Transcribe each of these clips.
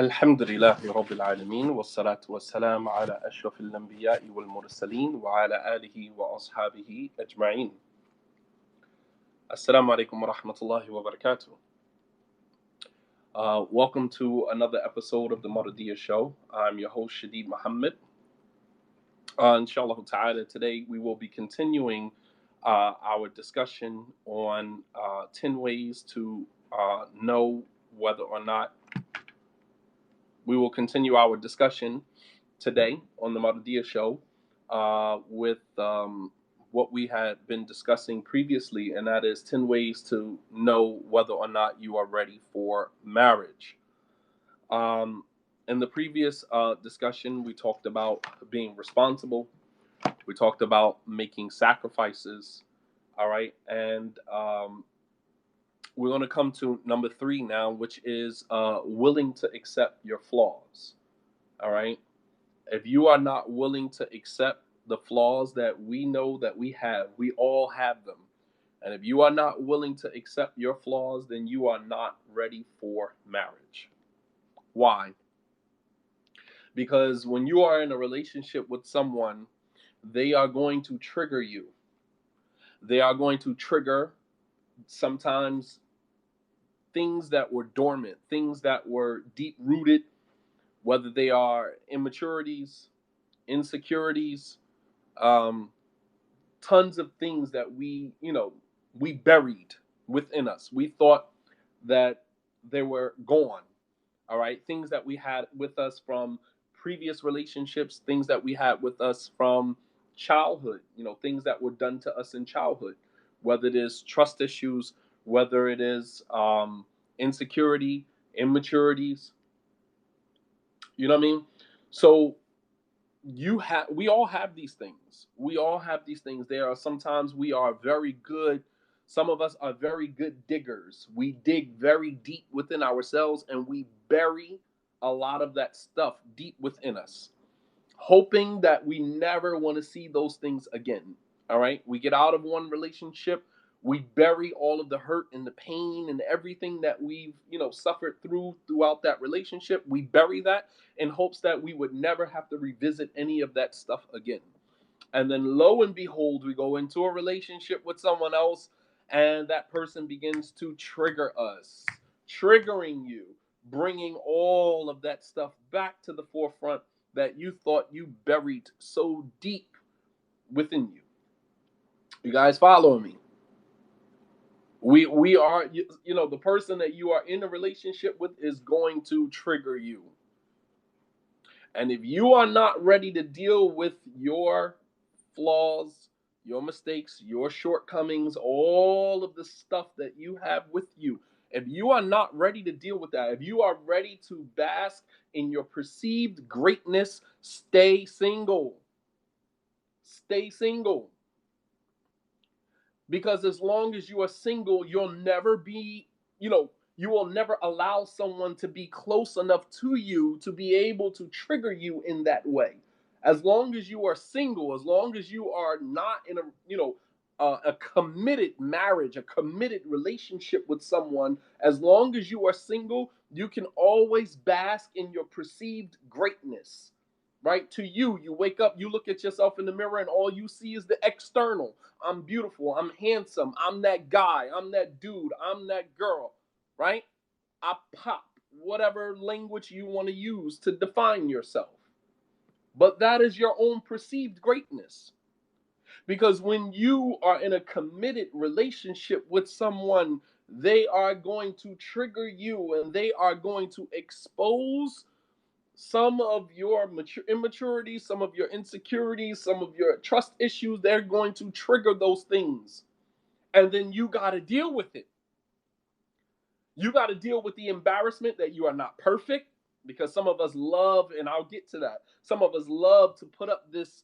الحمد لله رب العالمين والصلاة والسلام على أشرف الأنبياء والمرسلين وعلى آله وأصحابه أجمعين. Assalamu alaikum wa rahmatullahi wa barakatuh. Welcome to another episode of the Maradia Show. I'm your host Shadid Muhammad. Inshallah ta'ala, today we will be continuing our discussion on 10 ways to know whether or not we will continue our discussion today on the Maradia Show with what we had been discussing previously, and that is 10 ways to know whether or not you are ready for marriage. In the previous discussion, we talked about being responsible. We talked about making sacrifices. All right. And we're going to come to number 3 now, which is willing to accept your flaws. All right. If you are not willing to accept the flaws that we know that we all have them. And if you are not willing to accept your flaws, then you are not ready for marriage. Why? Because when you are in a relationship with someone, they are going to trigger you. They are going to trigger sometimes things that were dormant, things that were deep rooted, whether they are immaturities, insecurities, tons of things that we buried within us. We thought that they were gone. All right. Things that we had with us from previous relationships, things that we had with us from childhood, things that were done to us in childhood, whether it is trust issues, whether it is insecurity, immaturities. You know what I mean? So we all have these things. We all have these things. There are sometimes we are very good. Some of us are very good diggers. We dig very deep within ourselves and we bury a lot of that stuff deep within us, hoping that we never want to see those things again. All right. We get out of one relationship. We bury all of the hurt and the pain and everything that we've, suffered throughout that relationship. We bury that in hopes that we would never have to revisit any of that stuff again. And then lo and behold, we go into a relationship with someone else and that person begins to trigger us, triggering you, bringing all of that stuff back to the forefront that you thought you buried so deep within you. You guys following me? We are, the person that you are in a relationship with is going to trigger you. And if you are not ready to deal with your flaws, your mistakes, your shortcomings, all of the stuff that you have with you, if you are not ready to deal with that, if you are ready to bask in your perceived greatness, stay single. Stay single. Because as long as you are single, you'll never be, you will never allow someone to be close enough to you to be able to trigger you in that way. As long as you are single, as long as you are not in a committed marriage, a committed relationship with someone, as long as you are single, you can always bask in your perceived greatness. Right? To you, you wake up, you look at yourself in the mirror, and all you see is the external. I'm beautiful, I'm handsome, I'm that guy, I'm that dude, I'm that girl, right? I pop, whatever language you want to use to define yourself. But that is your own perceived greatness. Because when you are in a committed relationship with someone, they are going to trigger you and they are going to expose some of your immaturity, some of your insecurities, some of your trust issues. They're going to trigger those things. And then you got to deal with it. You got to deal with the embarrassment that you are not perfect, because some of us love, and I'll get to that. Some of us love to put up this,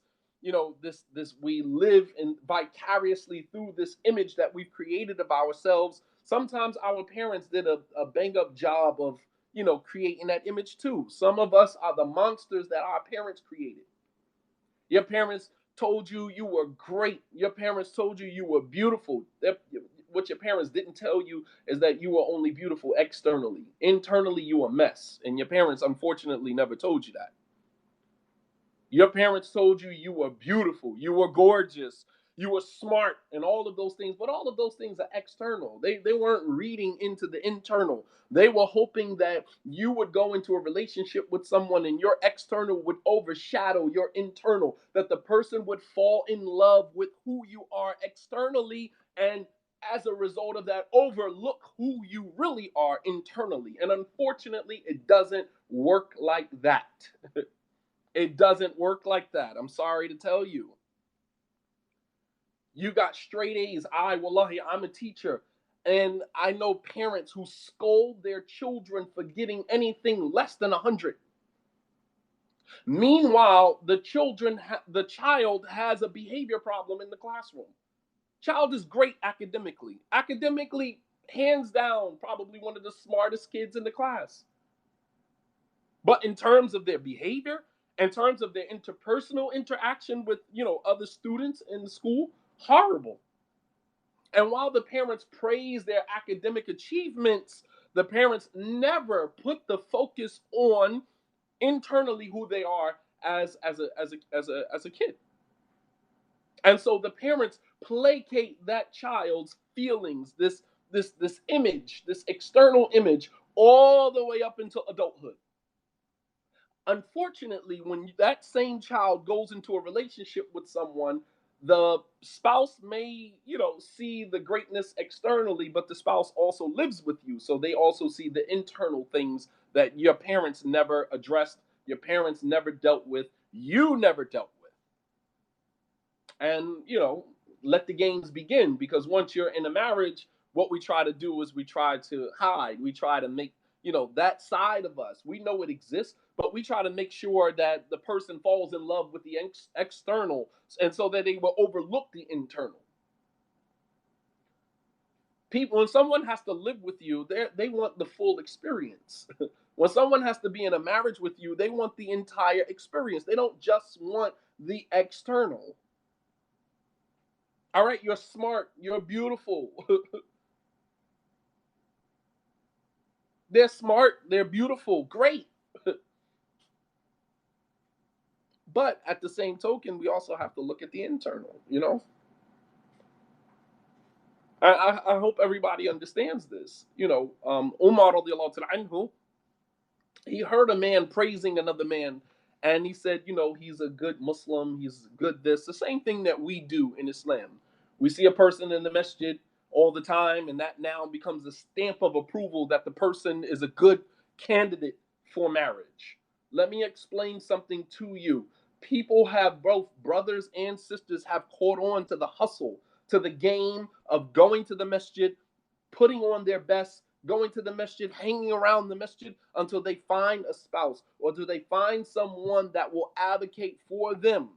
we live in vicariously through this image that we've created of ourselves. Sometimes our parents did a bang up job of, creating that image too. Some of us are the monsters that our parents created. Your parents told you you were great. Your parents told you you were beautiful. what your parents didn't tell you is that you were only beautiful externally. Internally, you a mess. And your parents, unfortunately, never told you that. Your parents told you you were beautiful, you were gorgeous, you were smart, and all of those things. But all of those things are external. They weren't reading into the internal. They were hoping that you would go into a relationship with someone and your external would overshadow your internal, that the person would fall in love with who you are externally, and as a result of that, overlook who you really are internally. And unfortunately, it doesn't work like that. It doesn't work like that. I'm sorry to tell you. You got straight A's. Wallahi, I'm a teacher. And I know parents who scold their children for getting anything less than 100. Meanwhile, the child has a behavior problem in the classroom. Child is great academically. Academically, hands down, probably one of the smartest kids in the class. But in terms of their behavior, in terms of their interpersonal interaction with, other students in the school, horrible. And while the parents praise their academic achievements, the parents never put the focus on internally who they are as a kid. And so the parents placate that child's feelings, this image, this external image, all the way up until adulthood. Unfortunately, when that same child goes into a relationship with someone, the spouse may, see the greatness externally, but the spouse also lives with you. So they also see the internal things that your parents never addressed, your parents never dealt with, you never dealt with. And, let the games begin, because once you're in a marriage, what we try to do is we try to hide, we try to make, that side of us, we know it exists, but we try to make sure that the person falls in love with the external, and so that they will overlook the internal. People, when someone has to live with you, they want the full experience. When someone has to be in a marriage with you, they want the entire experience. They don't just want the external. All right, you're smart, you're beautiful. They're smart, they're beautiful, great. But at the same token, we also have to look at the internal. I hope everybody understands this. Umar radiallahu ta'ala anhu, he heard a man praising another man, and he said, he's a good Muslim, he's good this. The same thing that we do in Islam. We see a person in the masjid all the time, and that now becomes a stamp of approval that the person is a good candidate for marriage. Let me explain something to you. People have, both brothers and sisters have caught on to the hustle, to the game of going to the masjid, putting on their best, going to the masjid, hanging around the masjid until they find a spouse, or do they find someone that will advocate for them.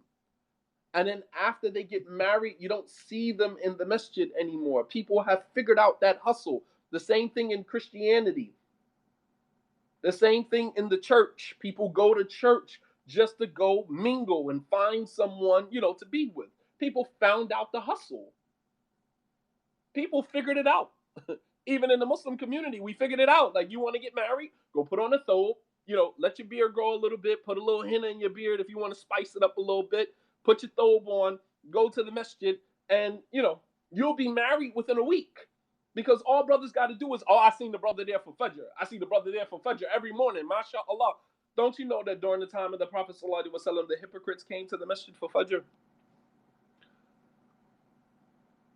And then after they get married, you don't see them in the masjid anymore. People have figured out that hustle. The same thing in Christianity. The same thing in the church. People go to church just to go mingle and find someone, to be with. People found out the hustle. People figured it out. Even in the Muslim community, we figured it out. Like, you want to get married, go put on a thobe, let your beard grow a little bit, put a little henna in your beard if you want to spice it up a little bit, put your thobe on, go to the masjid, and, you'll be married within a week. Because all brothers got to do is, I seen the brother there for Fajr. I see the brother there for Fajr every morning, mashallah. Don't you know that during the time of the Prophet ﷺ, the hypocrites came to the masjid for Fajr?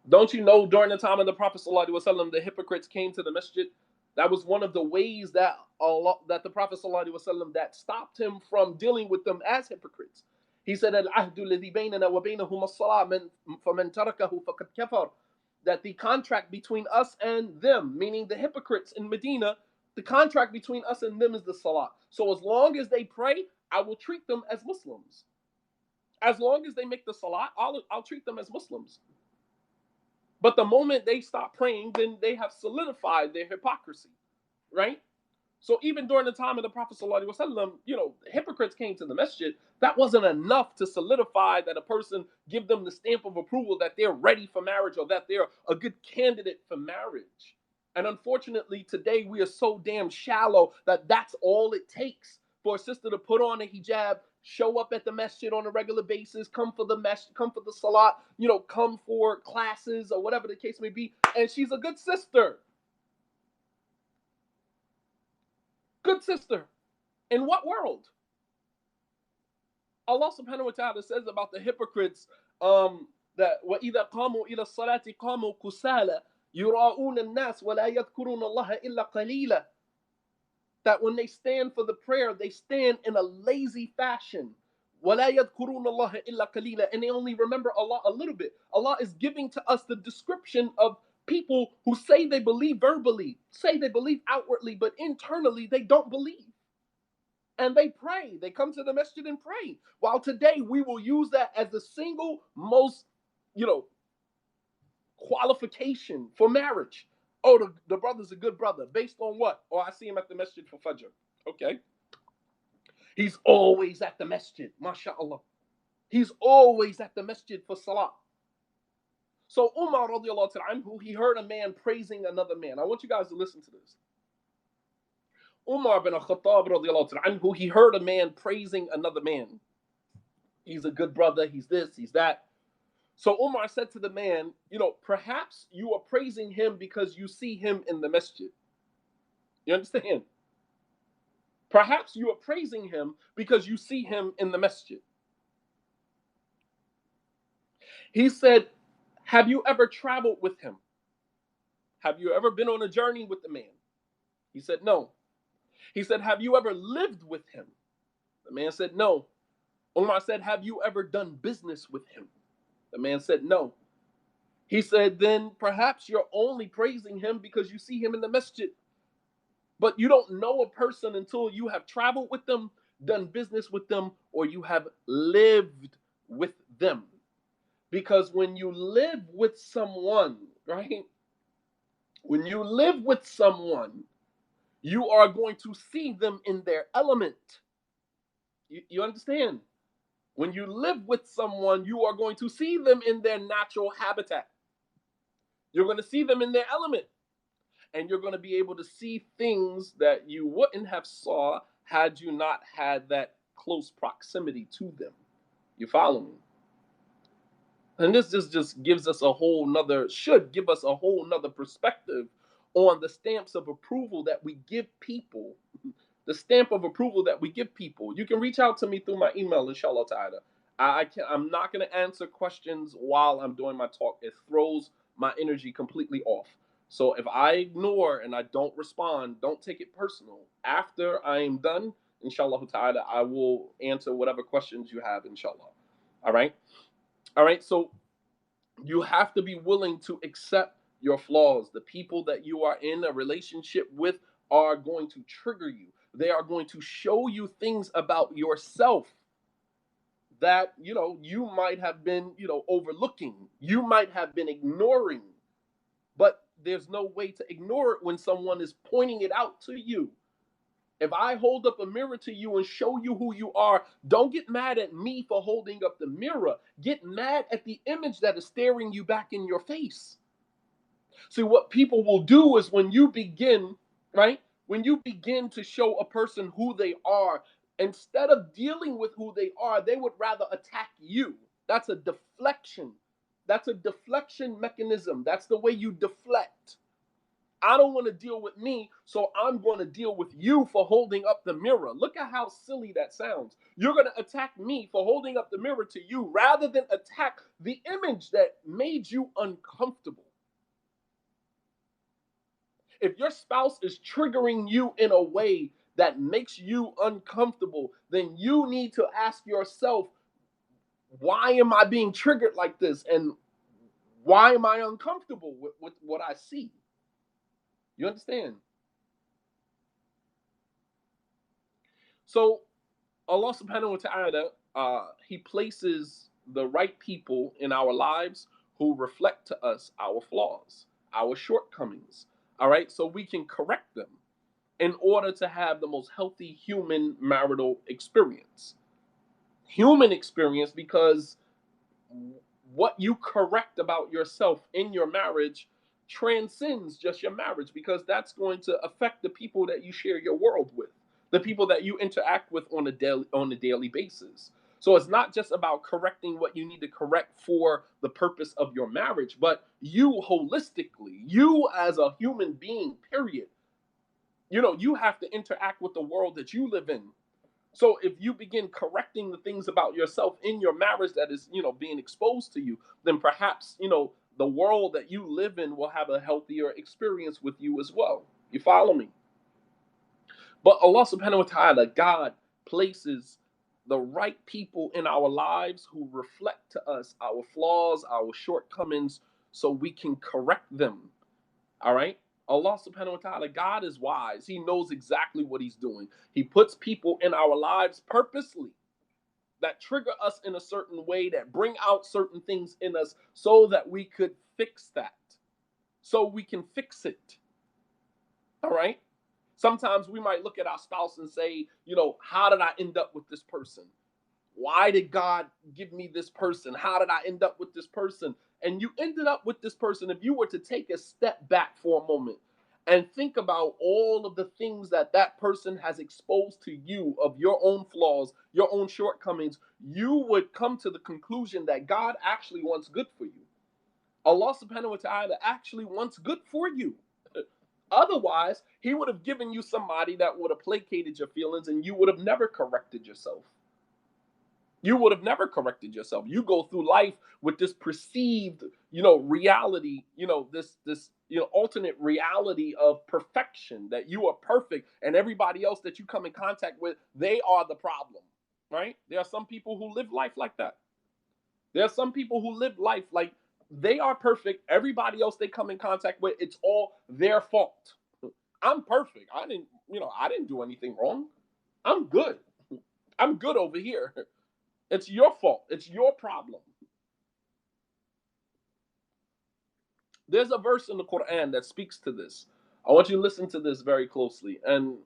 Don't you know during the time of the Prophet ﷺ, the hypocrites came to the masjid? That was one of the ways that the Prophet ﷺ, that stopped him from dealing with them as hypocrites. He said, "Al-ahdu alladhi baynana wa baynahum as-salah, faman tarakahu faqad kafar." That the contract between us and them, meaning the hypocrites in Medina, the contract between us and them is the salah. So as long as they pray, I will treat them as Muslims. As long as they make the salah, I'll treat them as Muslims. But the moment they stop praying, then they have solidified their hypocrisy, right? So even during the time of the Prophet ﷺ, hypocrites came to the masjid. That wasn't enough to solidify that a person give them the stamp of approval that they're ready for marriage or that they're a good candidate for marriage. And unfortunately, today we are so damn shallow that that's all it takes for a sister to put on a hijab, show up at the masjid on a regular basis, come for the masjid, come for the salat, come for classes or whatever the case may be, and she's a good sister. Good sister. In what world? Allah subhanahu wa ta'ala says about the hypocrites that وَإِذَا قَامُوا إِلَى الصَّلَاةِ قَامُوا كُسَالَى يُرَاءُونَ النَّاسَ وَلَا يَذْكُرُونَ اللَّهَ إِلَّا قَلِيلًا. That when they stand for the prayer, they stand in a lazy fashion. وَلَا يَذْكُرُونَ اللَّهَ إِلَّا قَلِيلًا. And they only remember Allah a little bit. Allah is giving to us the description of people who say they believe verbally, say they believe outwardly, but internally they don't believe. And they pray. They come to the masjid and pray. While today we will use that as the single most, qualification for marriage. Oh, the brother's a good brother. Based on what? Oh, I see him at the masjid for Fajr. Okay. He's always at the masjid. MashaAllah. He's always at the masjid for salah. So Umar radiallahu anhu, he heard a man praising another man. I want you guys to listen to this. Umar bin al-Khattab radiallahu anhu, he heard a man praising another man. He's a good brother. He's this, he's that. So Umar said to the man, perhaps you are praising him because you see him in the masjid. You understand? Perhaps you are praising him because you see him in the masjid. He said, have you ever traveled with him? Have you ever been on a journey with the man? He said, no. He said, have you ever lived with him? The man said, no. Umar said, have you ever done business with him? The man said, no. He said, then perhaps you're only praising him because you see him in the masjid. But you don't know a person until you have traveled with them, done business with them, or you have lived with them. Because when you live with someone, right? When you live with someone, you are going to see them in their element. You understand? When you live with someone, you are going to see them in their natural habitat. You're going to see them in their element. And you're going to be able to see things that you wouldn't have saw had you not had that close proximity to them. You follow me? And this just gives us should give us a whole nother perspective on the stamps of approval that we give people. The stamp of approval that we give people. You can reach out to me through my email, inshallah ta'ala. I'm not going to answer questions while I'm doing my talk. It throws my energy completely off. So if I ignore and I don't respond, don't take it personal. After I am done, inshallah ta'ala, I will answer whatever questions you have, inshallah. All right? All right, so you have to be willing to accept your flaws. The people that you are in a relationship with are going to trigger you. They are going to show you things about yourself that, you might have been, overlooking. You might have been ignoring. But there's no way to ignore it when someone is pointing it out to you. If I hold up a mirror to you and show you who you are, don't get mad at me for holding up the mirror. Get mad at the image that is staring you back in your face. See, what people will do is when you begin, right? When you begin to show a person who they are, instead of dealing with who they are, they would rather attack you. That's a deflection. That's a deflection mechanism. That's the way you deflect. I don't want to deal with me, so I'm going to deal with you for holding up the mirror. Look at how silly that sounds. You're going to attack me for holding up the mirror to you rather than attack the image that made you uncomfortable. If your spouse is triggering you in a way that makes you uncomfortable, then you need to ask yourself, why am I being triggered like this? And why am I uncomfortable with what I see? You understand? So Allah subhanahu wa ta'ala, He places the right people in our lives who reflect to us our flaws, our shortcomings. All right, so we can correct them. in order to have the most healthy human marital experience. Human experience, because what you correct about yourself in your marriage transcends just your marriage, because that's going to affect the people that you share your world with, the people that you interact with on a daily basis. So it's not just about correcting what you need to correct for the purpose of your marriage, but you holistically, you as a human being, period. You have to interact with the world that you live in. So if you begin correcting the things about yourself in your marriage that is, being exposed to you, then perhaps, the world that you live in will have a healthier experience with you as well. You follow me? But Allah subhanahu wa ta'ala, God places the right people in our lives who reflect to us our flaws, our shortcomings, so we can correct them. All right? Allah subhanahu wa ta'ala, God is wise. He knows exactly what He's doing. He puts people in our lives purposely that trigger us in a certain way, that bring out certain things in us so that we could fix that, so we can fix it. All right? Sometimes we might look at our spouse and say, how did I end up with this person? Why did God give me this person? How did I end up with this person? And you ended up with this person. If you were to take a step back for a moment and think about all of the things that that person has exposed to you of your own flaws, your own shortcomings, you would come to the conclusion that God actually wants good for you. Allah subhanahu wa ta'ala actually wants good for you. Otherwise, He would have given you somebody that would have placated your feelings and you would have never corrected yourself. You would have never corrected yourself. You go through life with this perceived, reality, this alternate reality of perfection, that you are perfect and everybody else that you come in contact with, they are the problem, right? There are some people who live life like that. There are some people who live life like they are perfect. Everybody else they come in contact with, it's all their fault. I'm perfect. I didn't do anything wrong. I'm good. I'm good over here. It's your fault. It's your problem. There's a verse in the Quran that speaks to this. I want you to listen to this very closely. And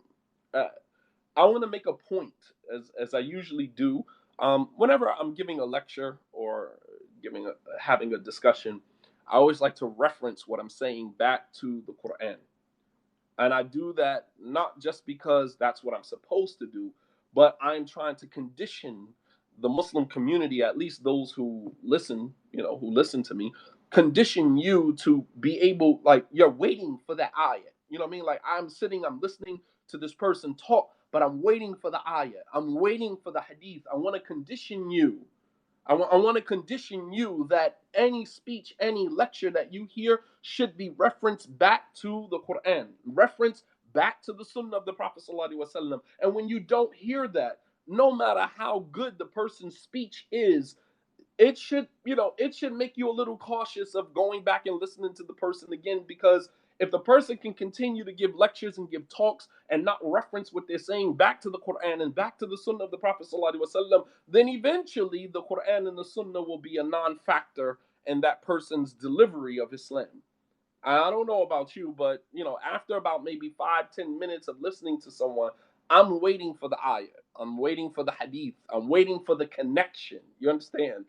uh, I want to make a point, as I usually do, whenever I'm giving a lecture or having a discussion. I always like to reference what I'm saying back to the Quran. And I do that not just because that's what I'm supposed to do, but I'm trying to condition the Muslim community, at least those who listen, who listen to me, condition you to be able, like, you're waiting for that ayat. You know what I mean? Like, I'm listening to this person talk, but I'm waiting for the ayat. I'm waiting for the hadith. I want to condition you. I want to condition you that any speech, any lecture that you hear should be referenced back to the Quran, referenced back to the Sunnah of the Prophet Sallallahu Alaihi Wasallam. And when you don't hear that, no matter how good the person's speech is, it should make you a little cautious of going back and listening to the person again, because if the person can continue to give lectures and give talks and not reference what they're saying back to the Quran and back to the Sunnah of the Prophet Sallallahu Alaihi Wasallam, then eventually the Quran and the Sunnah will be a non-factor in that person's delivery of Islam. I don't know about you, but after about maybe 5-10 minutes of listening to someone, I'm waiting for the ayah. I'm waiting for the hadith. I'm waiting for the connection. You understand?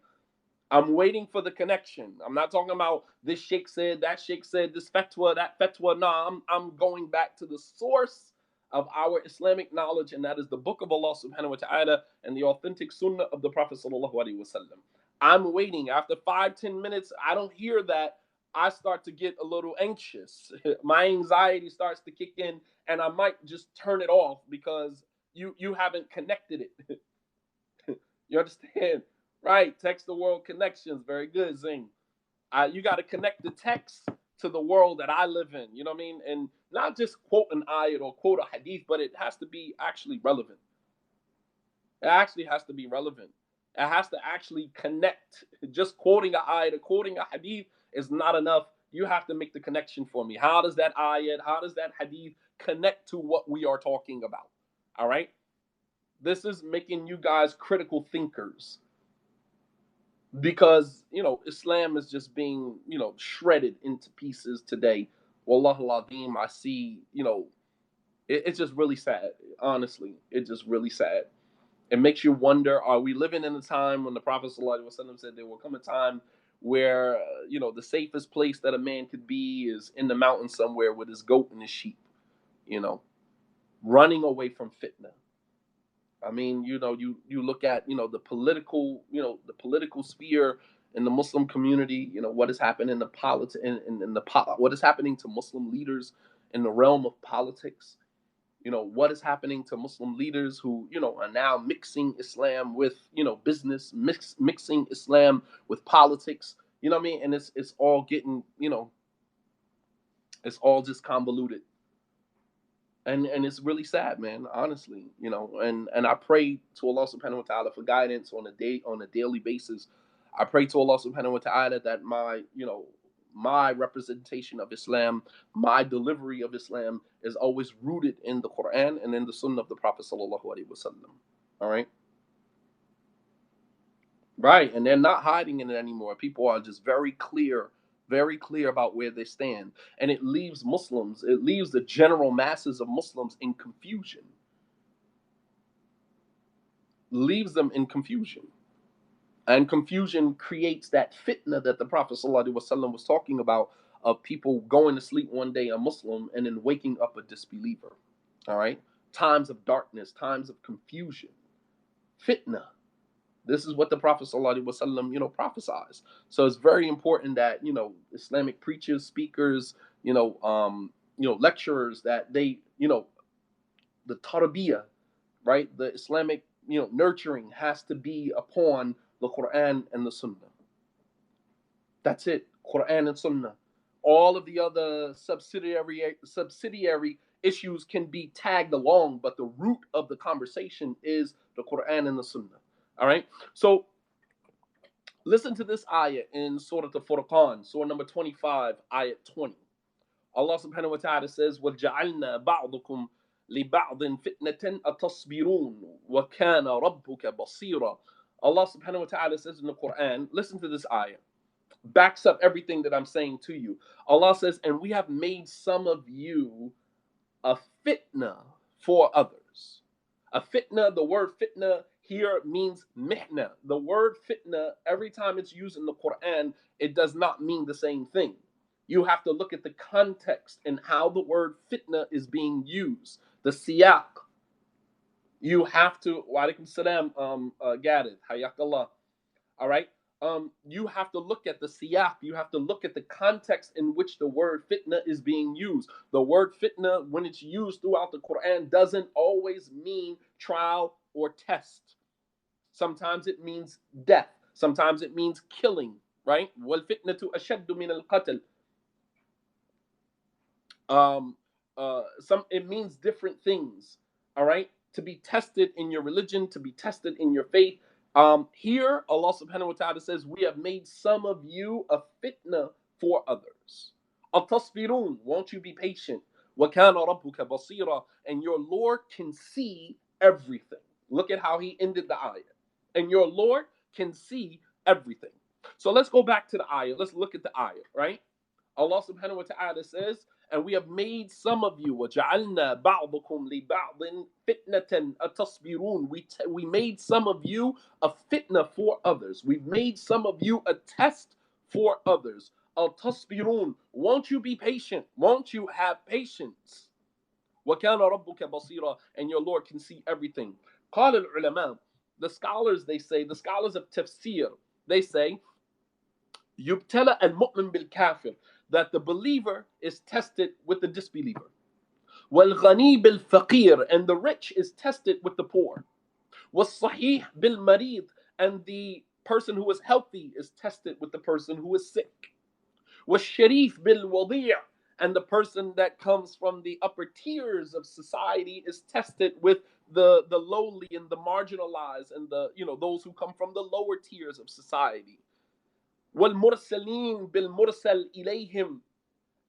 I'm waiting for the connection. I'm not talking about this sheikh said, that sheikh said, this fatwa, that fatwa. No, I'm going back to the source of our Islamic knowledge, and that is the book of Allah subhanahu wa ta'ala and the authentic sunnah of the Prophet sallallahu alaihi wasallam. I'm waiting. After 5-10 minutes, I don't hear that. I start to get a little anxious. My anxiety starts to kick in, and I might just turn it off because you haven't connected it. You understand? Right. Text the world connections. Very good, Zing. You got to connect the text to the world that I live in. You know what I mean? And not just quote an ayat or quote a hadith, but it has to be actually relevant. It actually has to be relevant. It has to actually connect. Just quoting an ayat or quoting a hadith is not enough. You have to make the connection for me. How does that ayat, how does that hadith connect to what we are talking about? All right? This is making you guys critical thinkers, because Islam is just being shredded into pieces today. Wallahu alazim, I see It's just really sad. Honestly, it's just really sad. It makes you wonder: are we living in a time when the Prophet ﷺ said there will come a time where the safest place that a man could be is in the mountain somewhere with his goat and his sheep, you know, running away from fitna. I mean, you look at the political sphere in the Muslim community. What has happened in the what is happening to Muslim leaders in the realm of politics. What is happening to Muslim leaders who are now mixing Islam with business, mixing Islam with politics. You know what I mean? And it's all getting it's all just convoluted, and it's really sad, man. Honestly, and I pray to Allah Subhanahu wa Taala for guidance on a daily basis. I pray to Allah Subhanahu wa Taala that my representation of Islam, my delivery of Islam is always rooted in the Quran and in the Sunnah of the Prophet Sallallahu Alaihi Wasallam. All right, right, and they're not hiding in it anymore. People are just very clear about where they stand, and it leaves the general masses of Muslims in confusion. Leaves them in confusion. And confusion creates that fitna that the Prophet ﷺ was talking about, of people going to sleep one day a Muslim and then waking up a disbeliever. All right? Times of darkness, times of confusion. Fitna. This is what the Prophet ﷺ, prophesies. So it's very important that, Islamic preachers, speakers, lecturers, that they, the tarbiyah, right? The Islamic, nurturing has to be upon the Quran and the Sunnah. That's it. Quran and Sunnah. All of the other subsidiary issues can be tagged along, but the root of the conversation is the Quran and the Sunnah. All right. So listen to this ayah in Surah Al-Furqan, Surah number 25, ayah 20. Allah subhanahu wa ta'ala says, وَجَعَلْنَا بَعْضُكُمْ لِبَعْضٍ فِتْنَةً أَتَصْبِرُونَ وَكَانَ رَبُّكَ بَصِيرًا. Allah subhanahu wa ta'ala says in the Quran, listen to this ayah, backs up everything that I'm saying to you. Allah says, and we have made some of you a fitna for others. A fitna, the word fitna here means mihna. The word fitna, every time it's used in the Quran, it does not mean the same thing. You have to look at the context and how the word fitna is being used. The siyaq. You have to, wa alaikum salam, Gadid, hayakallah. All right. You have to look at the siyaq. You have to look at the context in which the word fitna is being used. The word fitna, when it's used throughout the Quran, doesn't always mean trial or test. Sometimes it means death. Sometimes it means killing. Right? وَالْفِتْنَةُ أَشَدُّ مِنَ الْقَتْلِ. It means different things. All right, to be tested in your religion, to be tested in your faith. Here Allah subhanahu wa ta'ala says, we have made some of you a fitna for others. Al-tasbirun, won't you be patient? وَكَانَ رَبُّكَ بَصِيرًا, and your Lord can see everything. Look at how he ended the ayah. And your Lord can see everything. So let's go back to the ayah. Let's look at the ayah, right? Allah subhanahu wa ta'ala says, and we have made some of you, وَجَعَلْنَا بَعْضُكُمْ لِبَعْضٍ فِتْنَةً أَتَصْبِرُونَ. We made some of you a fitna for others. We've made some of you a test for others. أَتَصْبِرُونَ. Won't you be patient? Won't you have patience? وَكَانَ رَبُّكَ بَصِيرًا, and your Lord can see everything. قال العلماء, the scholars of tafsir, they say, يُبْتَلَى الْمُؤْمِنُ بِالْكَافِرِ, that the believer is tested with the disbeliever. وَالْغَنِي بِالْفَقِيرِ, and the rich is tested with the poor. وَالصَّحِيحِ بِالْمَرِيضِ, and the person who is healthy is tested with the person who is sick. وَالشَّرِيفِ بِالْوَضِيعِ, and the person that comes from the upper tiers of society is tested with the lowly and the marginalized, and those who come from the lower tiers of society. وَالْمُرْسَلِينَ بِالْمُرْسَلِ إِلَيْهِمْ,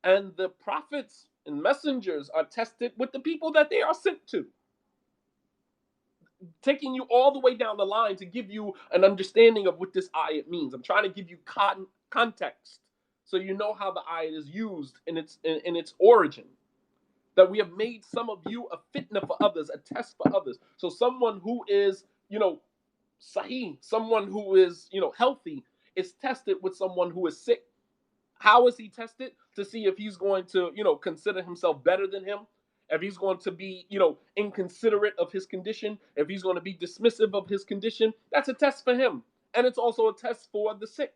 and the prophets and messengers are tested with the people that they are sent to. Taking you all the way down the line to give you an understanding of what this ayat means. I'm trying to give you context so you know how the ayat is used in its origin. that we have made some of you a fitna for others, a test for others. So someone who is, sahih, someone who is, healthy, is tested with someone who is sick. How is he tested? To see if he's going to, consider himself better than him, if he's going to be, inconsiderate of his condition, if he's going to be dismissive of his condition. That's a test for him. And it's also a test for the sick.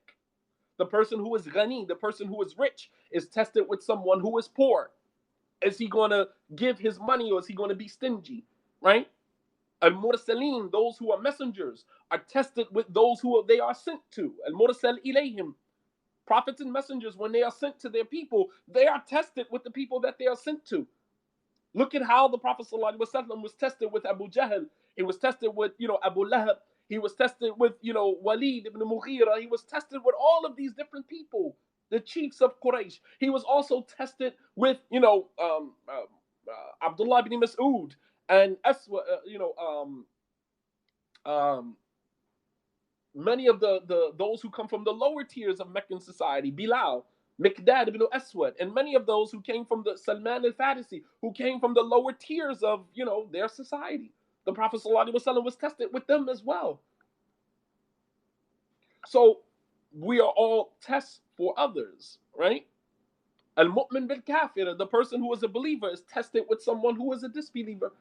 The person who is ghani, the person who is rich, is tested with someone who is poor. Is he going to give his money, or is he going to be stingy? Right? Al-Mursaleen, those who are messengers, are tested with those who they are sent to. Al-Mursal ilayhim. Prophets and messengers, when they are sent to their people, they are tested with the people that they are sent to. Look at how the Prophet ﷺ was tested with Abu Jahl. He was tested with, Abu Lahab. He was tested with, Walid ibn Mughira. He was tested with all of these different people, the chiefs of Quraysh. He was also tested with, Abdullah ibn Mas'ud and many of those who come from the lower tiers of Meccan society, Bilal, Miqdad ibn Aswad, and many of those who came from the Salman al-Farisi, who came from the lower tiers of, their society. The Prophet ﷺ was tested with them as well. So we are all tests for others, right? Al-Mu'min bil-Kafir, the person who is a believer, is tested with someone who is a disbeliever.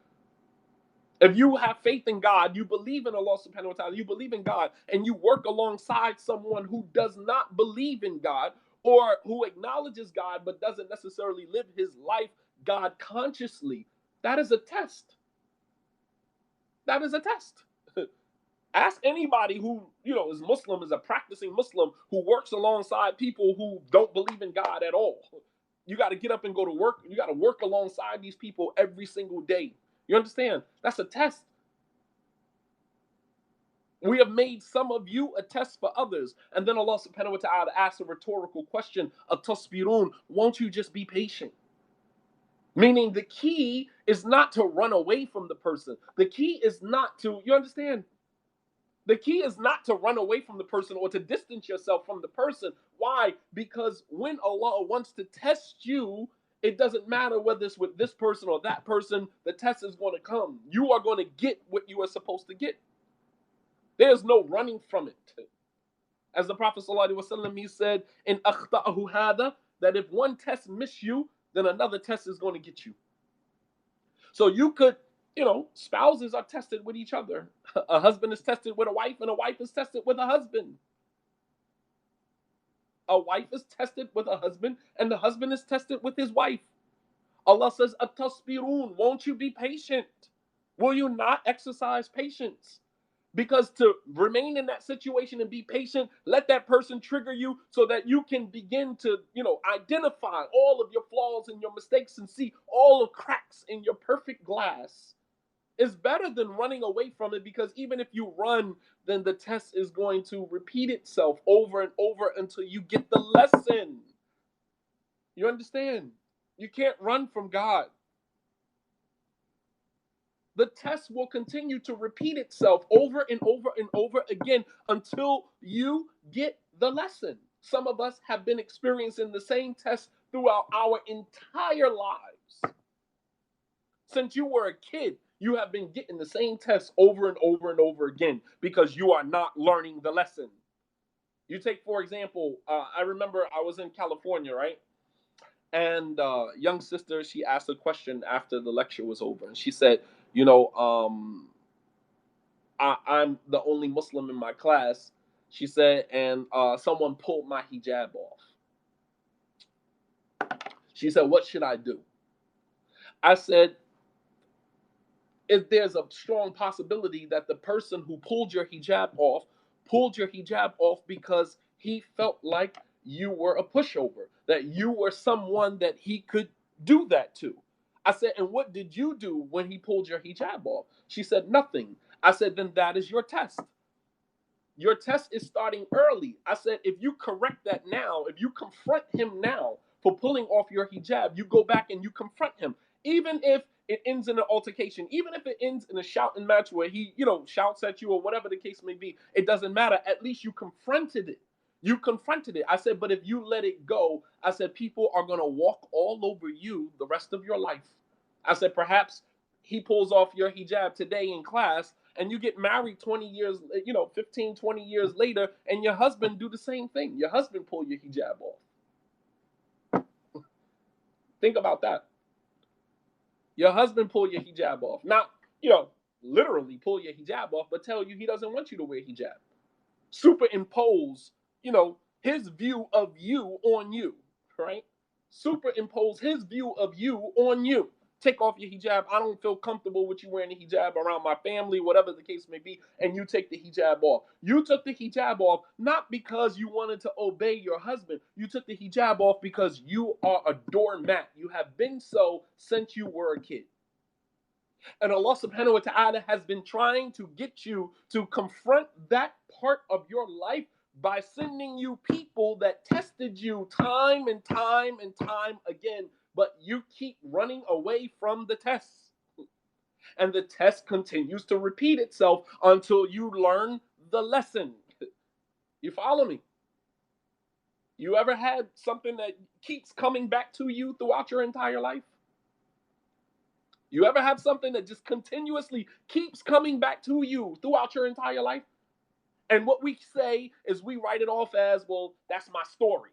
If you have faith in God, you believe in Allah subhanahu wa ta'ala, you believe in God, and you work alongside someone who does not believe in God, or who acknowledges God but doesn't necessarily live his life God consciously, that is a test. That is a test. Ask anybody who, is Muslim, is a practicing Muslim, who works alongside people who don't believe in God at all. You got to get up and go to work. You got to work alongside these people every single day. You understand? That's a test. We have made some of you a test for others. And then Allah subhanahu wa ta'ala asks a rhetorical question, Atasbirun, won't you just be patient? Meaning the key is not to run away from the person. The key is not to, you understand? The key is not to run away from the person or to distance yourself from the person. Why? Because when Allah wants to test you, it doesn't matter whether it's with this person or that person, the test is going to come. You are going to get what you are supposed to get. There's no running from it. As the Prophet ﷺ, he said, in akhta'ahu hada, that if one test miss you, then another test is going to get you. So you could, spouses are tested with each other. A husband is tested with a wife, and a wife is tested with a husband. A wife is tested with a husband, and the husband is tested with his wife. Allah says, Atasbirun, won't you be patient? Will you not exercise patience? Because to remain in that situation and be patient, let that person trigger you so that you can begin to, identify all of your flaws and your mistakes and see all the cracks in your perfect glass. It's better than running away from it, because even if you run, then the test is going to repeat itself over and over until you get the lesson. You understand? You can't run from God. The test will continue to repeat itself over and over and over again until you get the lesson. Some of us have been experiencing the same test throughout our entire lives. Since you were a kid, you have been getting the same test over and over and over again because you are not learning the lesson. You take, for example, I remember I was in California, right? And young sister, she asked a question after the lecture was over. And she said, I'm the only Muslim in my class. She said, and someone pulled my hijab off. She said, what should I do? I said, if there's a strong possibility that the person who pulled your hijab off because he felt like you were a pushover, that you were someone that he could do that to. I said, and what did you do when he pulled your hijab off? She said, nothing. I said, then that is your test. Your test is starting early. I said, if you correct that now, if you confront him now for pulling off your hijab, you go back and you confront him. Even if it ends in an altercation, even if it ends in a shouting match where he, shouts at you or whatever the case may be, it doesn't matter. At least you confronted it. You confronted it. I said, but if you let it go, I said, people are going to walk all over you the rest of your life. I said, perhaps he pulls off your hijab today in class and you get married 20 years, 15, 20 years later, and your husband do the same thing. Your husband pull your hijab off. Think about that. Your husband pull your hijab off. Not, literally pull your hijab off, but tell you he doesn't want you to wear hijab. Superimpose, his view of you on you, right? Superimpose his view of you on you. Take off your hijab. I don't feel comfortable with you wearing the hijab around my family, whatever the case may be, and you take the hijab off. You took the hijab off not because you wanted to obey your husband. You took the hijab off because you are a doormat. You have been so since you were a kid. And Allah subhanahu wa ta'ala has been trying to get you to confront that part of your life by sending you people that tested you time and time and time again, but you keep running away from the tests. And the test continues to repeat itself until you learn the lesson. You follow me? You ever had something that keeps coming back to you throughout your entire life? You ever have something that just continuously keeps coming back to you throughout your entire life? And what we say is we write it off as, well, that's my story.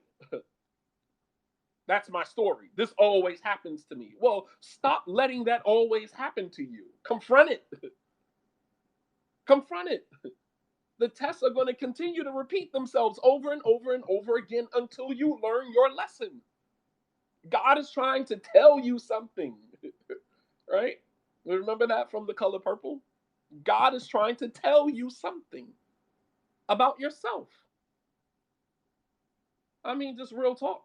That's my story. This always happens to me. Well, stop letting that always happen to you. Confront it. Confront it. The tests are going to continue to repeat themselves over and over and over again until you learn your lesson. God is trying to tell you something. Right? Remember that from The Color Purple? God is trying to tell you something about yourself. I mean, just real talk.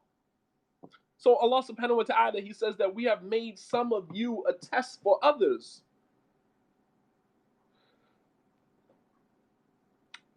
So Allah subhanahu wa ta'ala, he says that we have made some of you a test for others.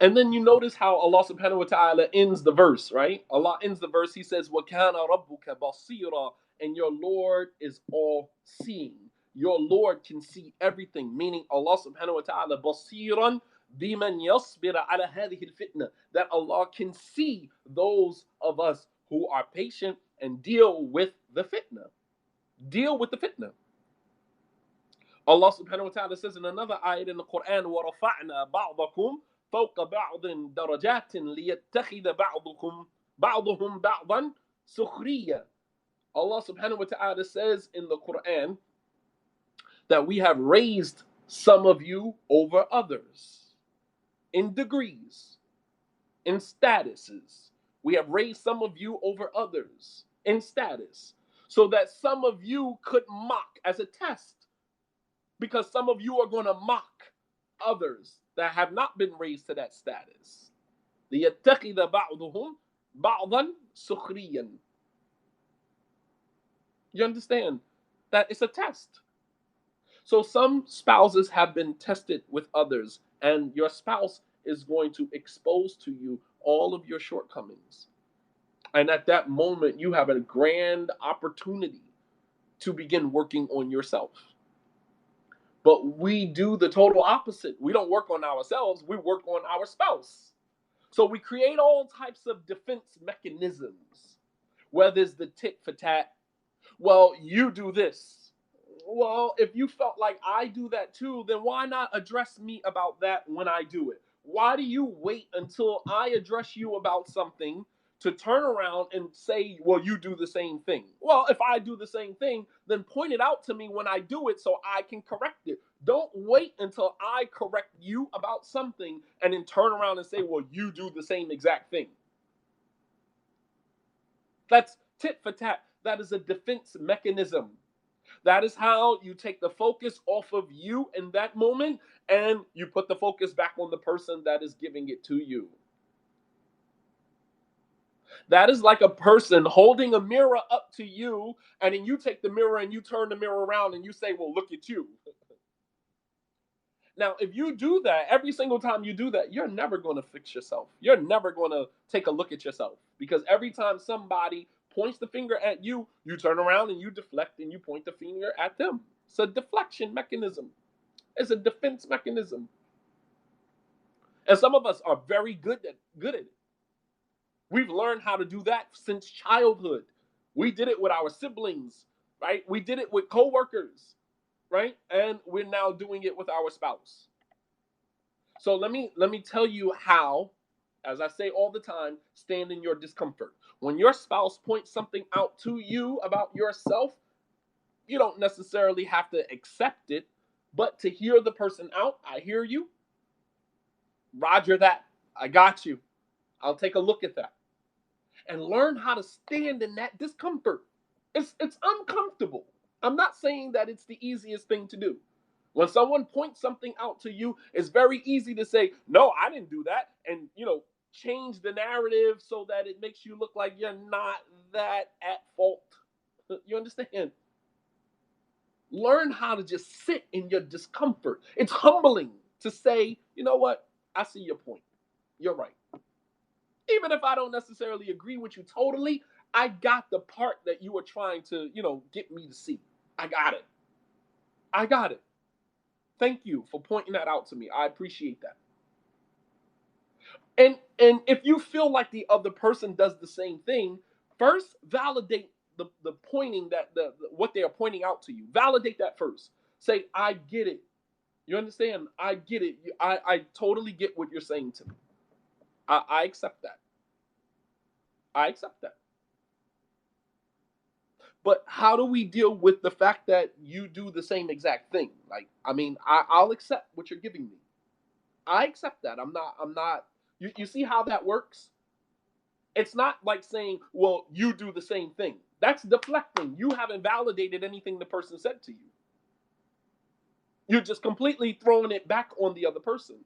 And then you notice how Allah subhanahu wa ta'ala ends the verse, right? Allah ends the verse, he says, وَكَانَ رَبُّكَ بَصِيرًا, and your Lord is all-seeing. Your Lord can see everything, meaning Allah subhanahu wa ta'ala بَصِيرًا بِمَنْ يَصْبِرَ عَلَى هَذِهِ الْفِتْنَةِ, that Allah can see those of us who are patient and deal with the fitna. Deal with the fitna. Allah subhanahu wa ta'ala says in another ayat in the Quran, وَرَفَعْنَا بَعْضَكُمْ فوق بعض درجات ليتخذ بعضهم بعضا سخريا. Allah subhanahu wa ta'ala says in the Quran that we have raised some of you over others in degrees, in statuses. We have raised some of you over others in status, so that some of you could mock as a test, because some of you are going to mock others that have not been raised to that status. لِيَتَّخِذَ بَعْضُهُمْ بَعْضًا سُخْرِيًّا. You understand that it's a test. So some spouses have been tested with others, and your spouse is going to expose to you all of your shortcomings. And at that moment, you have a grand opportunity to begin working on yourself. But we do the total opposite. We don't work on ourselves, we work on our spouse. So we create all types of defense mechanisms, whether it's the tit for tat. Well, you do this. Well, if you felt like I do that too, then why not address me about that when I do it? Why do you wait until I address you about something to turn around and say, well, you do the same thing? Well, if I do the same thing, then point it out to me when I do it so I can correct it. Don't wait until I correct you about something and then turn around and say, well, you do the same exact thing. That's tit for tat. That is a defense mechanism. That is how you take the focus off of you in that moment and you put the focus back on the person that is giving it to you. That is like a person holding a mirror up to you, and then you take the mirror and you turn the mirror around and you say, well, look at you. Now, if you do that, every single time you do that, you're never going to fix yourself. You're never going to take a look at yourself, because every time somebody points the finger at you, you turn around and you deflect and you point the finger at them. It's a deflection mechanism. It's a defense mechanism. And some of us are very good at it. We've learned how to do that since childhood. We did it with our siblings, right? We did it with coworkers. right? And we're now doing it with our spouse. So let me tell you how, as I say all the time, stand in your discomfort. When your spouse points something out to you about yourself, you don't necessarily have to accept it, but to hear the person out, I hear you, Roger that. I got you. I'll take a look at that. And learn how to stand in that discomfort. It's uncomfortable. I'm not saying that it's the easiest thing to do. When someone points something out to you, it's very easy to say, "No, I didn't do that," and change the narrative so that it makes you look like you're not that at fault. You understand? Learn how to just sit in your discomfort. It's humbling to say, "You know what? I see your point. You're right." Even if I don't necessarily agree with you totally, I got the part that you were trying to, get me to see. I got it. I got it. Thank you for pointing that out to me. I appreciate that. And if you feel like the other person does the same thing, first validate the pointing that the what they are pointing out to you. Validate that first. Say, I get it. You understand? I get it. I totally get what you're saying to me. I accept that. I accept that. But how do we deal with the fact that you do the same exact thing? Like, I mean, I'll accept what you're giving me. I accept that. I'm not. You see how that works? It's not like saying, well, you do the same thing. That's deflecting. You haven't validated anything the person said to you. You're just completely throwing it back on the other person.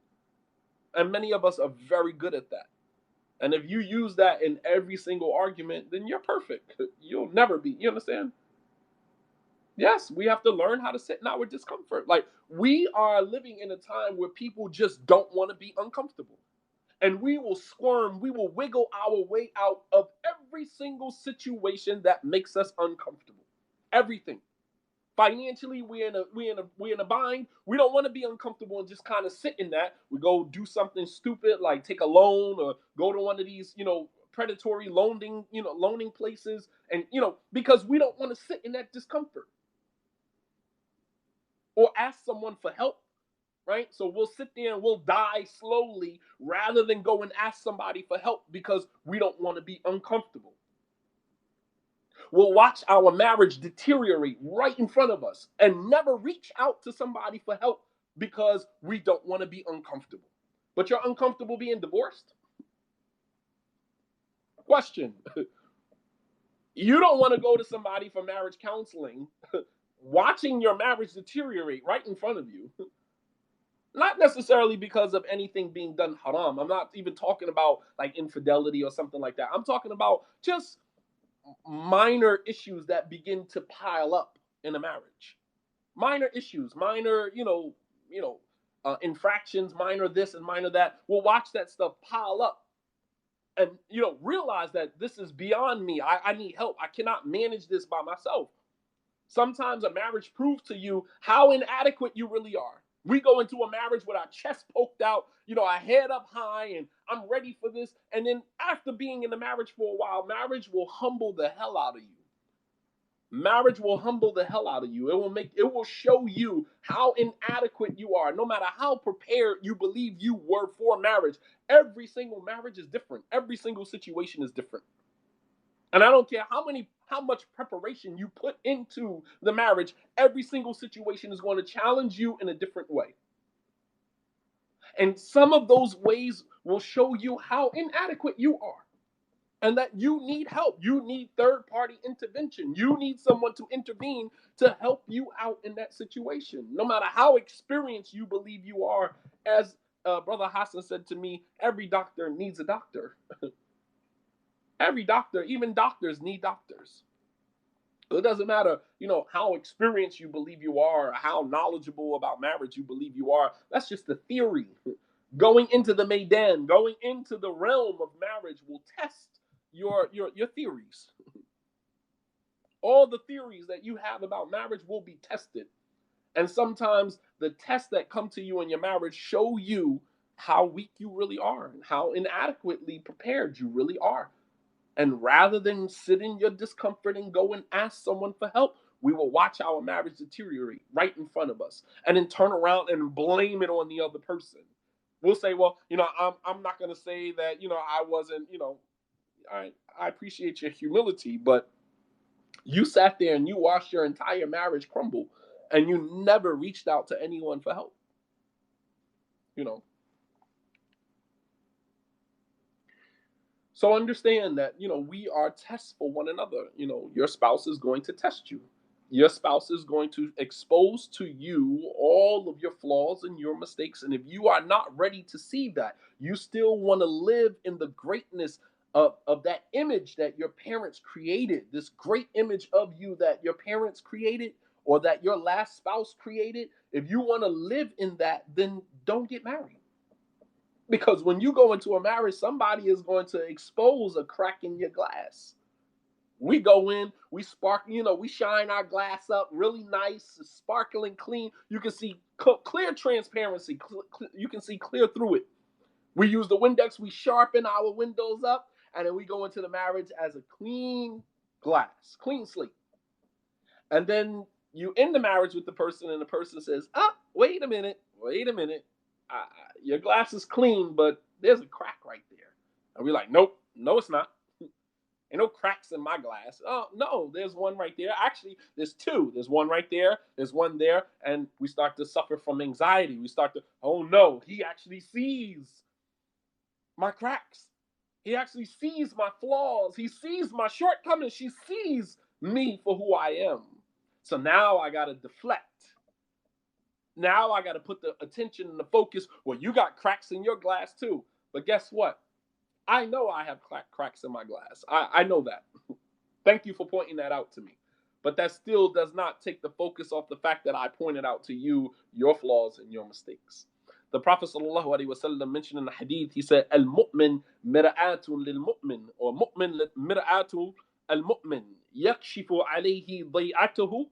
And many of us are very good at that. And if you use that in every single argument, then you're perfect. You'll never be. You understand? Yes, we have to learn how to sit in our discomfort. Like, we are living in a time where people just don't want to be uncomfortable. And we will squirm, we will wiggle our way out of every single situation that makes us uncomfortable. Everything. Financially, we're in a bind. We don't want to be uncomfortable and just kind of sit in that. We go do something stupid like take a loan or go to one of these, predatory loaning places, and because we don't want to sit in that discomfort or ask someone for help, right? So we'll sit there and we'll die slowly rather than go and ask somebody for help because we don't want to be uncomfortable. We'll watch our marriage deteriorate right in front of us and never reach out to somebody for help because we don't want to be uncomfortable. But you're uncomfortable being divorced? Question. You don't want to go to somebody for marriage counseling, watching your marriage deteriorate right in front of you. Not necessarily because of anything being done haram. I'm not even talking about like infidelity or something like that. I'm talking about just minor issues that begin to pile up in a marriage. Minor issues, minor, infractions, minor this and minor that. We'll watch that stuff pile up and realize that this is beyond me. I need help. I cannot manage this by myself. Sometimes a marriage proves to you how inadequate you really are. We go into a marriage with our chest poked out, our head up high, and I'm ready for this. And then after being in the marriage for a while, marriage will humble the hell out of you. Marriage will humble the hell out of you. It will show you how inadequate you are, no matter how prepared you believe you were for marriage. Every single marriage is different. Every single situation is different. And I don't care how much preparation you put into the marriage, every single situation is going to challenge you in a different way. And some of those ways will show you how inadequate you are and that you need help. You need third party intervention. You need someone to intervene to help you out in that situation. No matter how experienced you believe you are, as Brother Hassan said to me, every doctor needs a doctor. Every doctor, even doctors need doctors. It doesn't matter, how experienced you believe you are, or how knowledgeable about marriage you believe you are. That's just the theory. Going into the Maidan, going into the realm of marriage will test your theories. All the theories that you have about marriage will be tested. And sometimes the tests that come to you in your marriage show you how weak you really are and how inadequately prepared you really are. And rather than sit in your discomfort and go and ask someone for help, we will watch our marriage deteriorate right in front of us and then turn around and blame it on the other person. We'll say, well, I'm not going to say that, I wasn't, I appreciate your humility, but you sat there and you watched your entire marriage crumble and you never reached out to anyone for help. you know so understand that we are tests for one another. Your spouse is going to test you. Your spouse is going to expose to you all of your flaws and your mistakes, and if you are not ready to see that, you still want to live in the greatness of that image that your parents created, this great image of you that your parents created or that your last spouse created. If you want to live in that, then don't get married. Because when you go into a marriage, somebody is going to expose a crack in your glass. We go in, we spark, we shine our glass up really nice, sparkling clean. You can see clear transparency. You can see clear through it. We use the Windex, we sharpen our windows up, and then we go into the marriage as a clean glass, clean slate. And then you end the marriage with the person, and the person says, wait a minute. Your glass is clean, but there's a crack right there. And we're like, nope, no, it's not. Ain't no cracks in my glass. Oh, no, there's one right there. Actually, there's two. There's one right there. There's one there. And we start to suffer from anxiety. We start to, oh no, he actually sees my cracks. He actually sees my flaws. He sees my shortcomings. She sees me for who I am. So now I got to deflect. Now I got to put the attention and the focus. Well, you got cracks in your glass too. But guess what? I know I have cracks in my glass. I know that. Thank you for pointing that out to me. But that still does not take the focus off the fact that I pointed out to you your flaws and your mistakes. The Prophet ﷺ mentioned in the hadith, he said, Al-mu'min mira'atun lil-mu'min, or mu'min mira'atun al-mu'min, yakshifu alayhi day'atuhu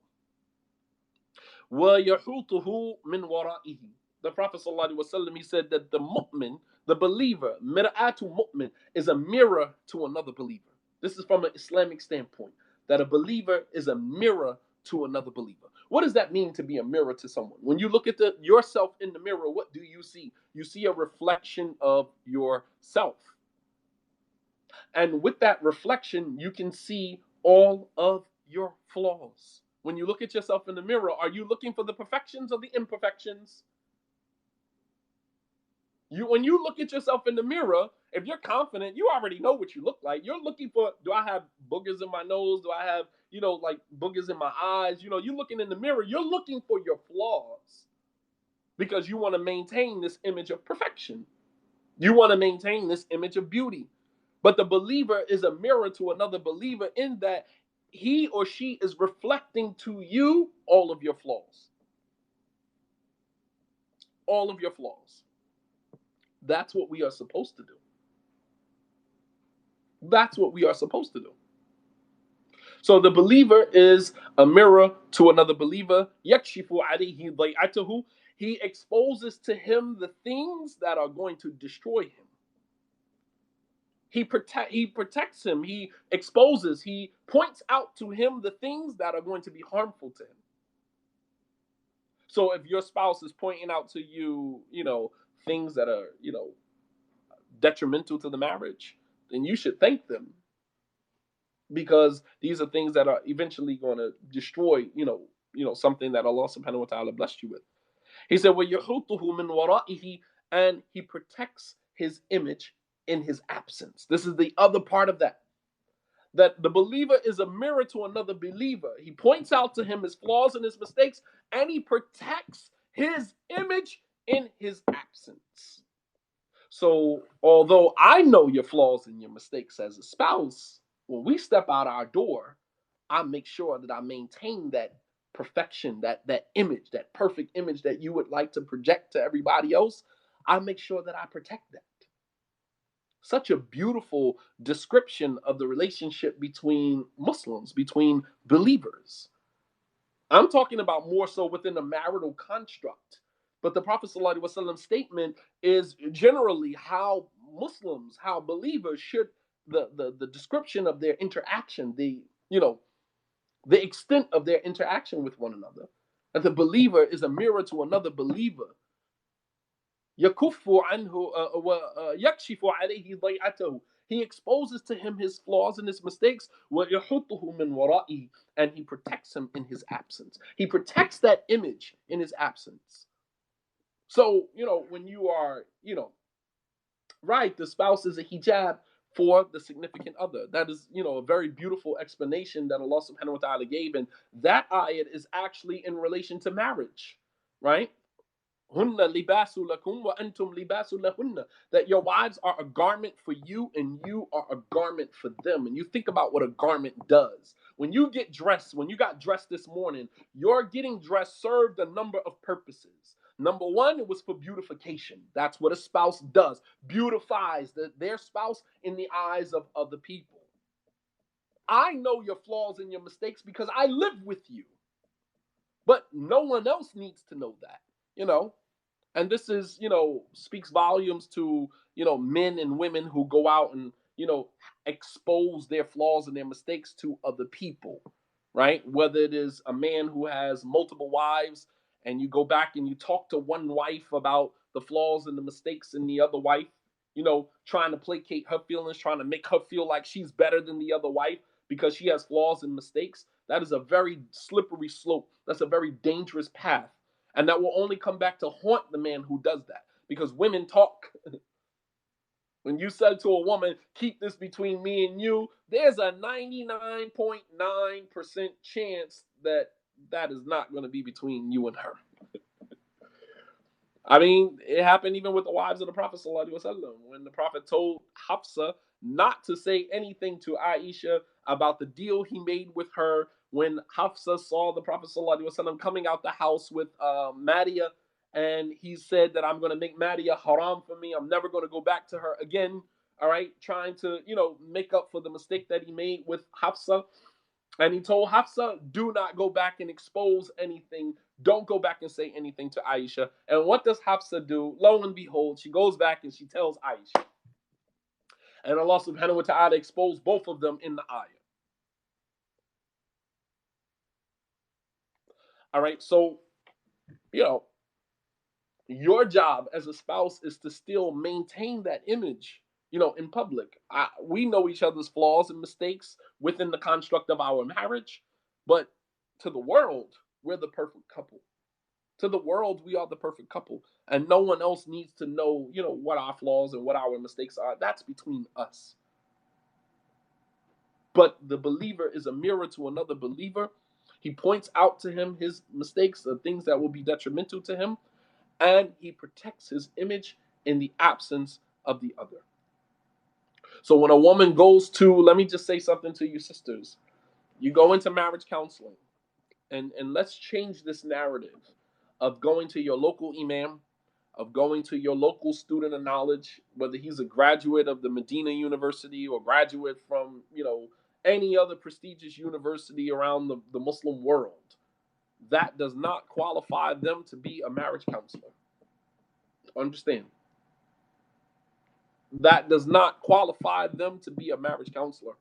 wa yahutuhu min wara'ihi. The Prophet ﷺ, he said that the mu'min, the believer, mira'atu mu'min, is a mirror to another believer. This is from an Islamic standpoint, that a believer is a mirror to another believer. What does that mean to be a mirror to someone? When you look at yourself in the mirror, what do you see? You see a reflection of yourself. And with that reflection, you can see all of your flaws. When you look at yourself in the mirror, are you looking for the perfections or the imperfections? When you look at yourself in the mirror, if you're confident, you already know what you look like. You're looking for, do I have boogers in my nose? Do I have, like boogers in my eyes? You're looking in the mirror, you're looking for your flaws because you want to maintain this image of perfection. You want to maintain this image of beauty. But the believer is a mirror to another believer in that he or she is reflecting to you all of your flaws. All of your flaws. That's what we are supposed to do. That's what we are supposed to do. So the believer is a mirror to another believer. Yakshifu alayhi day'atuhu. He exposes to him the things that are going to destroy him. He protects him. He exposes. He points out to him the things that are going to be harmful to him. So if your spouse is pointing out to you, things that are, detrimental to the marriage, then you should thank them, because these are things that are eventually going to destroy, something that Allah subhanahu wa ta'ala blessed you with. He said, وَيَحُطُهُ مِنْ وَرَائِهِ, and he protects his image in his absence. This is the other part of that the believer is a mirror to another believer. He points out to him his flaws and his mistakes, and he protects his image in his absence. So although I know your flaws and your mistakes as a spouse, when we step out our door, I make sure that I maintain that perfection, that image, that perfect image that you would like to project to everybody else. I make sure that I protect that. Such a beautiful description of the relationship between Muslims, between believers. I'm talking about more so within the marital construct. But the Prophet ﷺ statement is generally how Muslims, how believers should, the description of their interaction, the extent of their interaction with one another. That the believer is a mirror to another believer. يَكُفُّ عَنْهُ وَيَكْشِفُ عَلَيْهِ ضَيْعَتَهُ. He exposes to him his flaws and his mistakes. وَيَحُطُّهُ مِنْ وَرَائِهِ. And he protects him in his absence. He protects that image in his absence. So, when you are, right, the spouse is a hijab for the significant other. That is, a very beautiful explanation that Allah subhanahu wa ta'ala gave. And that ayat is actually in relation to marriage, right? Hunna libasu lakum wa antum libasu lahunna. That your wives are a garment for you and you are a garment for them. And you think about what a garment does. When you get dressed, when you got dressed this morning, your getting dressed served a number of purposes. Number one, it was for beautification. That's what a spouse does. Beautifies their spouse in the eyes of other people. I know your flaws and your mistakes because I live with you. But no one else needs to know that, And this is, speaks volumes to, men and women who go out and, expose their flaws and their mistakes to other people, right? Whether it is a man who has multiple wives and you go back and you talk to one wife about the flaws and the mistakes in the other wife, trying to placate her feelings, trying to make her feel like she's better than the other wife because she has flaws and mistakes. That is a very slippery slope. That's a very dangerous path. And that will only come back to haunt the man who does that. Because women talk. When you said to a woman, keep this between me and you, there's a 99.9% chance that is not going to be between you and her. I mean, it happened even with the wives of the Prophet ﷺ, when the Prophet told Hafsa not to say anything to Aisha about the deal he made with her when Hafsa saw the Prophet ﷺ coming out the house with Maria, and he said that I'm going to make Maria haram for me. I'm never going to go back to her again. All right, trying to make up for the mistake that he made with Hafsa. And he told Hafsa, do not go back and expose anything. Don't go back and say anything to Aisha. And what does Hafsa do? Lo and behold, she goes back and she tells Aisha. And Allah subhanahu wa ta'ala exposed both of them in the ayah. All right, so, your job as a spouse is to still maintain that image, in public. We know each other's flaws and mistakes within the construct of our marriage, but to the world, we're the perfect couple. To the world, we are the perfect couple, and no one else needs to know, what our flaws and what our mistakes are. That's between us. But the believer is a mirror to another believer. He points out to him his mistakes, the things that will be detrimental to him, and he protects his image in the absence of the other. So when a woman goes to, let me just say something to you sisters. You go into marriage counseling, and let's change this narrative of going to your local imam, of going to your local student of knowledge, whether he's a graduate of the Medina University or graduate from, any other prestigious university around the Muslim world. That does not qualify them to be a marriage counselor. Understand? That does not qualify them to be a marriage counselor.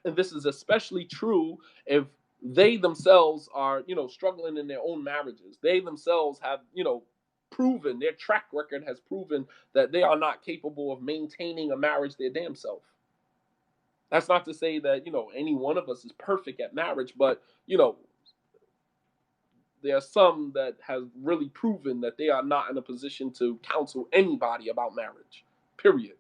And this is especially true if they themselves are, struggling in their own marriages. They themselves have, proven, their track record has proven that they are not capable of maintaining a marriage their damn self. That's not to say that, any one of us is perfect at marriage, but, there are some that have really proven that they are not in a position to counsel anybody about marriage, period.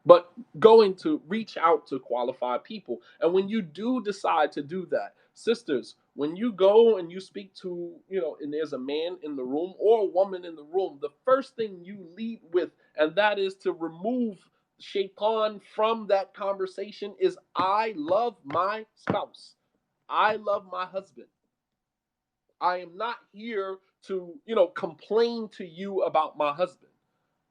But going to reach out to qualified people. And when you do decide to do that, sisters, when you go and you speak to, and there's a man in the room or a woman in the room, the first thing you lead with, and that is to remove shaitan from that conversation, is I love my spouse. I love my husband. I am not here to, complain to you about my husband.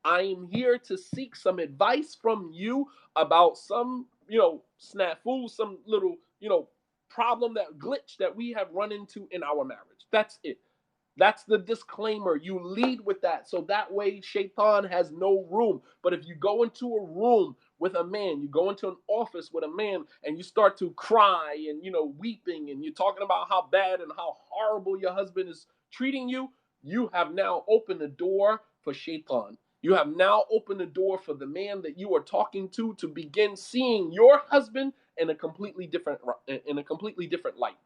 I am here to seek some advice from you about some, snafu, some little, problem, that glitch that we have run into in our marriage. That's it. That's the disclaimer. You lead with that. So that way Shaitan has no room. But if you go into a room with a man. You go into an office with a man and you start to cry and, weeping, and you're talking about how bad and how horrible your husband is treating you. You have now opened the door for shaitan. You have now opened the door for the man that you are talking to begin seeing your husband in a completely different light.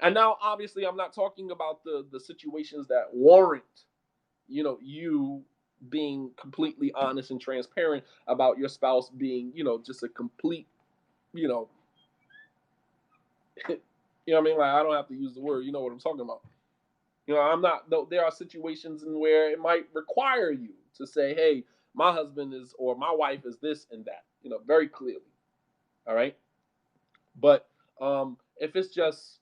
And now, obviously, I'm not talking about the situations that warrant, you being completely honest and transparent about your spouse being, just a complete, you know, you know what I mean? Like, I don't have to use the word, you know what I'm talking about. I'm not, though, there are situations in where it might require you to say, hey, my husband is, or my wife is this and that, very clearly. All right. But if it's just,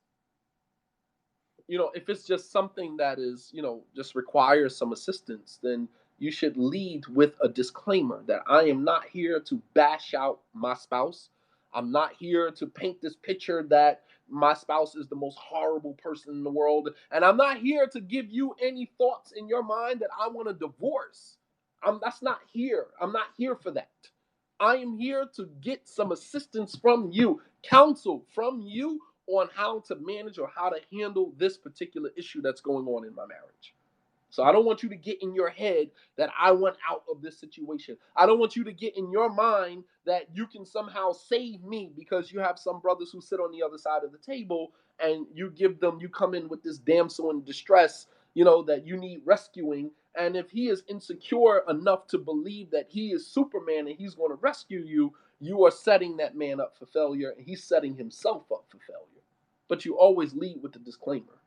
if it's just something that is, just requires some assistance, then you should lead with a disclaimer that I am not here to bash out my spouse. I'm not here to paint this picture that my spouse is the most horrible person in the world. And I'm not here to give you any thoughts in your mind that I want a divorce. That's not here. I'm not here for that. I am here to get some assistance from you, counsel from you on how to manage or how to handle this particular issue that's going on in my marriage. So I don't want you to get in your head that I want out of this situation. I don't want you to get in your mind that you can somehow save me because you have some brothers who sit on the other side of the table and you come in with this damsel in distress, that you need rescuing. And if he is insecure enough to believe that he is Superman and he's going to rescue you, you are setting that man up for failure and he's setting himself up for failure. But you always lead with the disclaimer.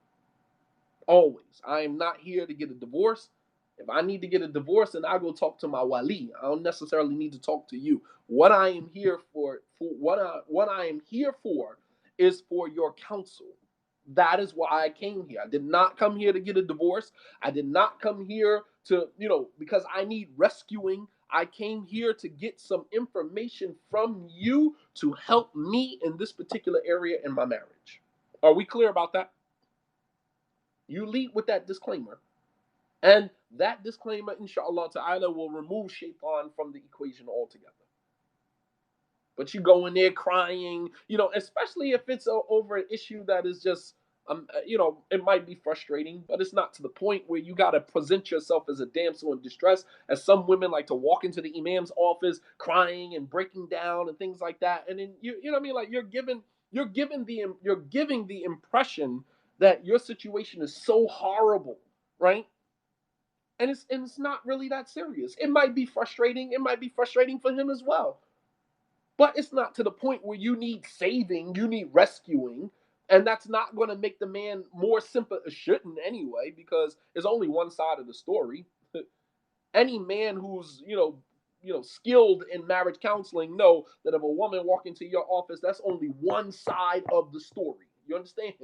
Always. I am not here to get a divorce. If I need to get a divorce, then I go talk to my wali. I don't necessarily need to talk to you. What I am here what I am here for is for your counsel. That is why I came here. I did not come here to get a divorce. I did not come here to, because I need rescuing. I came here to get some information from you to help me in this particular area in my marriage. Are we clear about that? You lead with that disclaimer. And that disclaimer, inshallah ta'ala, will remove shaitan from the equation altogether. But you go in there crying, especially if it's over an issue that is just, it might be frustrating, but it's not to the point where you got to present yourself as a damsel in distress, as some women like to walk into the imam's office crying and breaking down and things like that. And then you know what I mean? Like you're giving the impression that your situation is so horrible, right? And it's not really that serious. It might be frustrating. It might be frustrating for him as well. But it's not to the point where you need saving, you need rescuing, and that's not going to make the man more sympathetic. It shouldn't anyway, because there's only one side of the story. Any man who's skilled in marriage counseling know that if a woman walk into your office, that's only one side of the story. You understand?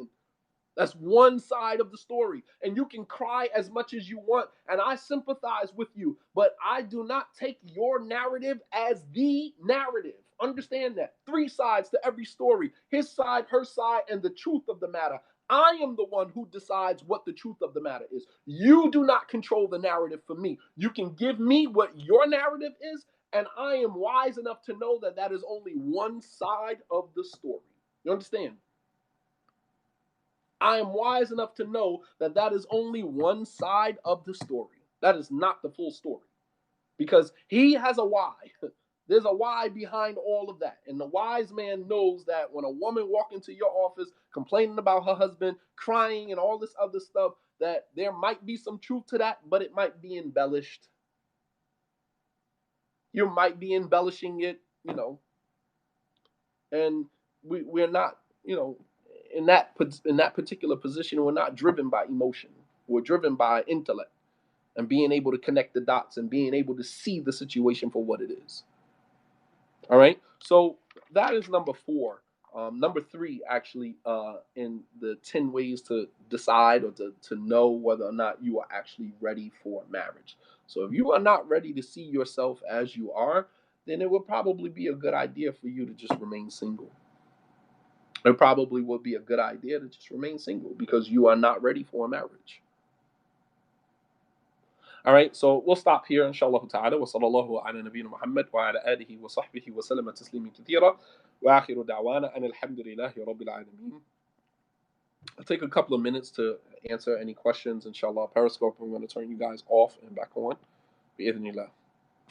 That's one side of the story. And you can cry as much as you want. And I sympathize with you. But I do not take your narrative as the narrative. Understand that. Three sides to every story: his side, her side, and the truth of the matter. I am the one who decides what the truth of the matter is. You do not control the narrative for me. You can give me what your narrative is, and I am wise enough to know that that is only one side of the story. You understand? I am wise enough to know that that is only one side of the story. That is not the full story. Because he has a why. There's a why behind all of that. And the wise man knows that when a woman walks into your office complaining about her husband, crying, and all this other stuff, that there might be some truth to that, but it might be embellished. You might be embellishing it, and we're not, in that particular position, we're not driven by emotion. We're driven by intellect and being able to connect the dots and being able to see the situation for what it is. All right. So that is number 4. Number 3, actually, in the 10 ways to decide or to know whether or not you are actually ready for marriage. So if you are not ready to see yourself as you are, then it would probably be a good idea for you to just remain single. It probably would be a good idea to just remain single because you are not ready for a marriage. All right, so we'll stop here, inshallah ta'ala. Wa sallallahu ala nabiyyina Muhammad wa ala alihi wa sahbihi wa sallam taslimin kathira. Wa akhiru da'wana an alhamdulillahi rabbil alameen. I'll take a couple of minutes to answer any questions, inshallah. Periscope, I'm going to turn you guys off and back on. Bi-idhnillah.